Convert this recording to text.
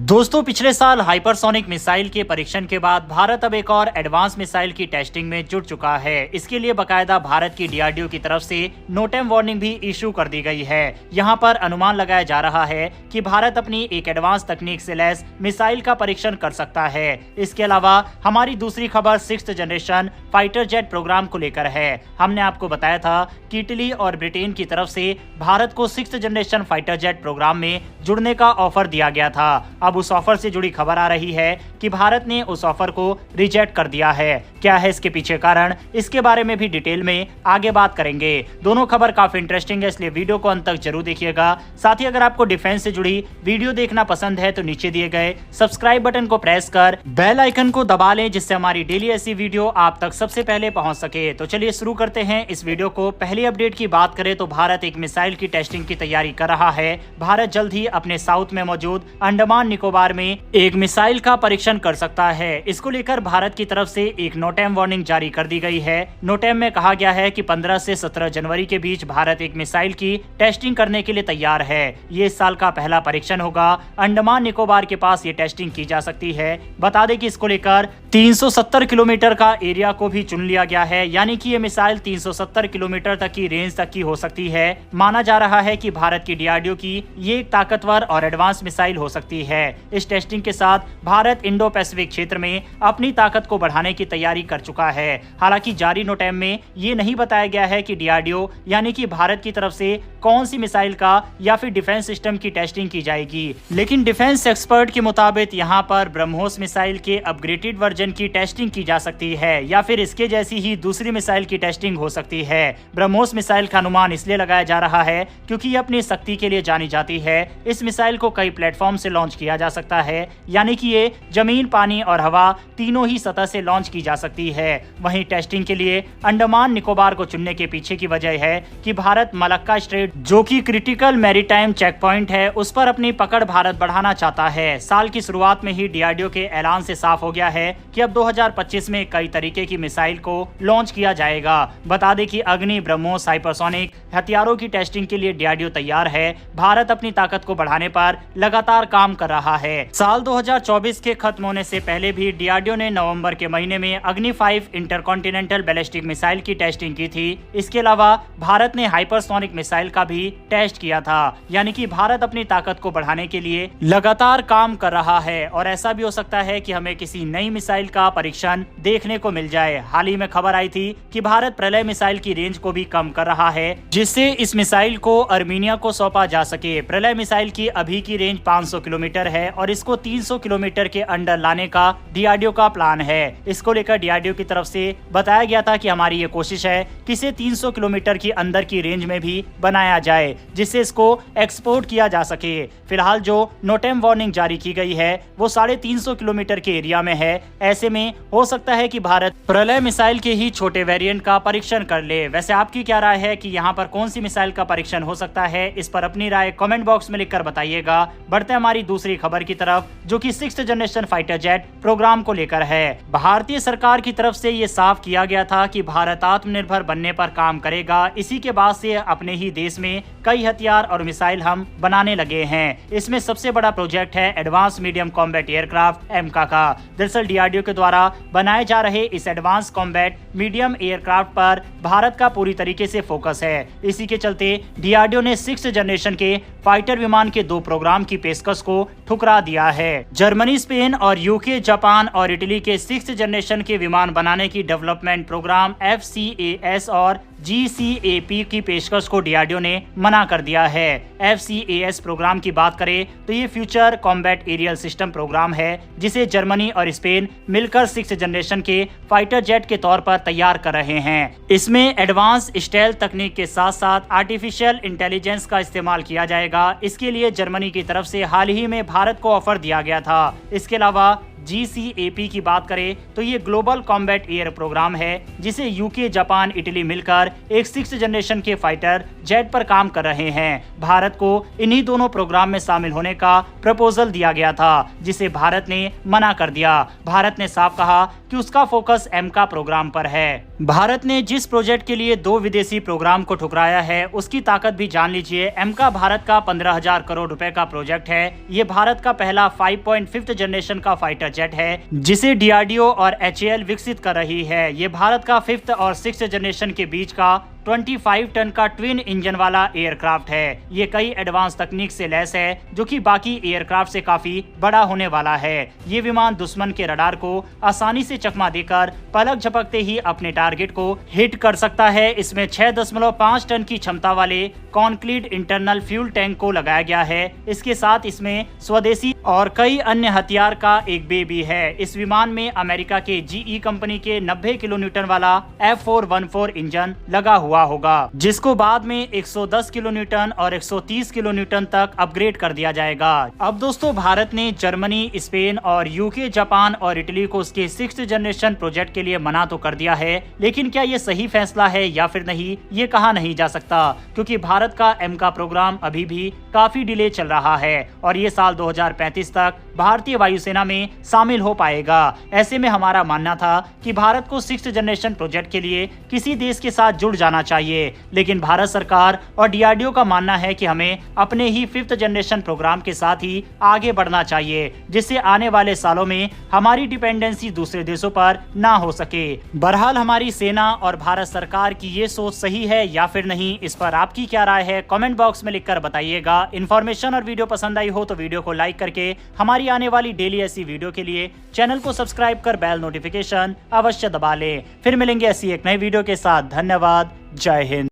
दोस्तों, पिछले साल हाइपरसोनिक मिसाइल के परीक्षण के बाद भारत अब एक और एडवांस मिसाइल की टेस्टिंग में जुट चुका है। इसके लिए बकायदा भारत की डीआरडीओ की तरफ से नो टाइम वार्निंग भी इशू कर दी गई है। यहां पर अनुमान लगाया जा रहा है कि भारत अपनी एक एडवांस तकनीक से लैस मिसाइल का परीक्षण कर सकता है। इसके अलावा हमारी दूसरी खबर 6th generation fighter jet programme को लेकर है। हमने आपको बताया था कि इटली और ब्रिटेन की तरफ से भारत को 6th generation fighter jet programme में जुड़ने का ऑफर दिया गया था। अब उस ऑफर से जुड़ी खबर आ रही है कि भारत ने उस ऑफर को रिजेक्ट कर दिया है। क्या है इसके पीछे कारण, इसके बारे में भी डिटेल में आगे बात करेंगे। दोनों खबर काफी इंटरेस्टिंग है, इसलिए वीडियो को अंत तक जरूर देखिएगा। साथ ही अगर आपको डिफेंस से जुड़ी वीडियो देखना पसंद है तो नीचे दिए गए सब्सक्राइब बटन को प्रेस कर बेल आइकन को दबा लें, जिससे हमारी डेली ऐसी वीडियो आप तक सबसे पहले पहुंच सके। तो चलिए शुरू करते हैं इस वीडियो को। पहली अपडेट की बात करें तो भारत एक मिसाइल की टेस्टिंग की तैयारी कर रहा है। भारत जल्द ही अपने साउथ में मौजूद अंडमान निकोबार में एक मिसाइल का परीक्षण कर सकता है। इसको लेकर भारत की तरफ से एक नो टाइम वार्निंग जारी कर दी गई है। नो टाइम में कहा गया है कि 15 से 17 जनवरी के बीच भारत एक मिसाइल की टेस्टिंग करने के लिए तैयार है। ये इस साल का पहला परीक्षण होगा। अंडमान निकोबार के पास ये टेस्टिंग की जा सकती है। बता दें कि इसको लेकर 370 किलोमीटर का एरिया को भी चुन लिया गया है, यानी कि ये मिसाइल 370 किलोमीटर तक की रेंज तक की हो सकती है। माना जा रहा है कि भारत की डीआरडीओ की ये एक ताकतवर और एडवांस मिसाइल हो सकती है। इस टेस्टिंग के साथ भारत इंडो पैसिफिक क्षेत्र में अपनी ताकत को बढ़ाने की तैयारी कर चुका है। हालांकि जारी नो टाइम में ये नहीं बताया गया है कि डीआरडीओ यानी कि भारत की तरफ से कौन सी मिसाइल का या फिर डिफेंस सिस्टम की टेस्टिंग की जाएगी। लेकिन डिफेंस एक्सपर्ट के मुताबिक यहाँ पर ब्रह्मोस मिसाइल के अपग्रेडेड वर्जन की टेस्टिंग की जा सकती है, या फिर इसके जैसी ही दूसरी मिसाइल की टेस्टिंग हो सकती है। ब्रह्मोस मिसाइल का अनुमान इसलिए लगाया जा रहा है क्योंकि ये अपनी शक्ति के लिए जानी जाती है। इस मिसाइल को कई प्लेटफॉर्म से लॉन्च किया जा सकता है, यानी कि ये जमीन, पानी और हवा तीनों ही सतह से लॉन्च की जा सकती है। वहीं टेस्टिंग के लिए अंडमान निकोबार को चुनने के पीछे की वजह है कि भारत मलक्का स्ट्रेट, जो कि क्रिटिकल मैरीटाइम चेक पॉइंट है, उस पर अपनी पकड़ भारत बढ़ाना चाहता है। साल की शुरुआत में ही डीआरडीओ के ऐलान से साफ हो गया है कि अब 2025 में कई तरीके की मिसाइल को लॉन्च किया जाएगा। बता दें कि अग्नि, ब्रह्मोस, हाइपरसोनिक हथियारों की टेस्टिंग के लिए डीआरडीओ तैयार है। भारत अपनी ताकत को बढ़ाने पर लगातार काम कर रहा है। साल 2024 के खत्म होने से पहले भी डीआरडीओ ने नवंबर के महीने में अग्नि 5 इंटरकॉन्टिनेंटल बैलिस्टिक मिसाइल की टेस्टिंग की थी। इसके अलावा भारत ने हाइपरसोनिक मिसाइल का भी टेस्ट किया था। यानी कि भारत अपनी ताकत को बढ़ाने के लिए लगातार काम कर रहा है, और ऐसा भी हो सकता है कि हमें किसी नई मिसाइल का परीक्षण देखने को मिल जाए। हाल ही में खबर आई थी कि भारत प्रलय मिसाइल की रेंज को भी कम कर रहा है, जिससे इस मिसाइल को अर्मीनिया को सौंपा जा सके। प्रलय मिसाइल की अभी की रेंज 500 किलोमीटर है और इसको 300 किलोमीटर के अंडर लाने का डीआरडीओ का प्लान है। इसको लेकर डीआरडीओ की तरफ से बताया गया था कि हमारी ये कोशिश है कि इसे 300 किलोमीटर की अंदर की रेंज में भी बनाया जाए, जिससे इसको एक्सपोर्ट किया जा सके। फिलहाल जो नो टाइम वार्निंग जारी की गई है वो 350 किलोमीटर के एरिया में है। ऐसे में हो सकता है कि भारत प्रलय मिसाइल के ही छोटे वेरिएंट का परीक्षण कर ले। वैसे आपकी क्या राय है कि यहाँ पर कौन सी मिसाइल का परीक्षण हो सकता है? इस पर अपनी राय कमेंट बॉक्स में लिखकर बताइएगा। बढ़ते हमारी दूसरी खबर की तरफ, जो कि 6th generation fighter jet programme को लेकर है। भारतीय सरकार की तरफ से ये साफ किया गया था कि भारत आत्मनिर्भर बनने पर काम करेगा। इसी के बाद से अपने ही देश में कई हथियार और मिसाइल हम बनाने लगे हैं। इसमें सबसे बड़ा प्रोजेक्ट है एडवांस मीडियम कॉम्बैट एयरक्राफ्ट एमका का। दरअसल डीआरडीओ के द्वारा बनाए जा रहे इस एडवांस कॉम्बैट मीडियम एयरक्राफ्ट पर भारत का पूरी तरीके से फोकस है। इसी के चलते डीआरडीओ ने 6th जनरेशन के फाइटर विमान के 2 प्रोग्राम की पेशकश को ठुकरा दिया है। जर्मनी, स्पेन और यूके, जापान और इटली के 6th जनरेशन के विमान बनाने की डेवलपमेंट प्रोग्राम FCAS और GCAP की पेशकश को डीआरडीओ ने मना कर दिया है। FCAS प्रोग्राम की बात करें तो ये future combat aerial system program है, जिसे जर्मनी और स्पेन मिलकर 6th जनरेशन के फाइटर जेट के तौर पर तैयार कर रहे हैं। इसमें एडवांस स्टेल्थ तकनीक के साथ साथ आर्टिफिशियल इंटेलिजेंस का इस्तेमाल किया जाएगा। इसके लिए जर्मनी की तरफ से हाल ही में भारत को ऑफर दिया गया था। इसके अलावा GCAP की बात करें तो ये ग्लोबल कॉम्बैट एयर प्रोग्राम है जिसे यूके, जापान, इटली मिलकर एक 6th जनरेशन के फाइटर जेट पर काम कर रहे हैं। भारत को इन्हीं दोनों प्रोग्राम में शामिल होने का प्रपोजल दिया गया था जिसे भारत ने मना कर दिया। भारत ने साफ कहा कि उसका फोकस एमका प्रोग्राम पर है। भारत ने जिस प्रोजेक्ट के लिए 2 विदेशी प्रोग्राम को ठुकराया है उसकी ताकत भी जान लीजिए। एमका भारत का 15,000 करोड़ रुपए का प्रोजेक्ट है। ये भारत का पहला 5.5th जनरेशन का फाइटर जेट है जिसे DRDO और HAL विकसित कर रही है। ये भारत का 5th और 6th जनरेशन के बीच का 25 टन का ट्विन इंजन वाला एयरक्राफ्ट है। ये कई एडवांस तकनीक से लैस है जो कि बाकी एयरक्राफ्ट से काफी बड़ा होने वाला है। ये विमान दुश्मन के रडार को आसानी से चकमा देकर पलक झपकते ही अपने टारगेट को हिट कर सकता है। इसमें 6.5 टन की क्षमता वाले कॉन्क्रीट इंटरनल फ्यूल टैंक को लगाया गया है। इसके साथ इसमें स्वदेशी और कई अन्य हथियार का एक बे भी है। इस विमान में अमेरिका के GE कंपनी के 90 किलोन्यूटन वाला F414 इंजन लगा हुआ होगा जिसको बाद में 110 किलोन्यूटन और 130 किलोन्यूटन तक अपग्रेड कर दिया जाएगा। अब दोस्तों भारत ने जर्मनी, स्पेन और यूके, जापान और इटली को उसके 6th जनरेशन प्रोजेक्ट के लिए मना तो कर दिया है, लेकिन क्या ये सही फैसला है या फिर नहीं ये कहा नहीं जा सकता क्योंकि भारत का एमका प्रोग्राम अभी भी काफी डिले चल रहा है और ये साल 2035 तक भारतीय वायुसेना में शामिल हो पाएगा। ऐसे में हमारा मानना था कि भारत को 6th जनरेशन प्रोजेक्ट के लिए किसी देश के साथ जुड़ जाना चाहिए, लेकिन भारत सरकार और DRDO का मानना है कि हमें अपने ही 5th जनरेशन प्रोग्राम के साथ ही आगे बढ़ना चाहिए जिससे आने वाले सालों में हमारी डिपेंडेंसी दूसरे देशों पर ना हो सके। बहरहाल हमारी सेना और भारत सरकार की ये सोच सही है या फिर नहीं, इस पर आपकी क्या राय है कमेंट बॉक्स में लिखकर बताइएगा। इन्फॉर्मेशन और वीडियो पसंद आई हो तो वीडियो को लाइक करके हमारी आने वाली डेली ऐसी वीडियो के लिए चैनल को सब्सक्राइब कर बेल नोटिफिकेशन अवश्य दबा लें। फिर मिलेंगे ऐसी एक नई वीडियो के साथ। धन्यवाद। जय हिंद।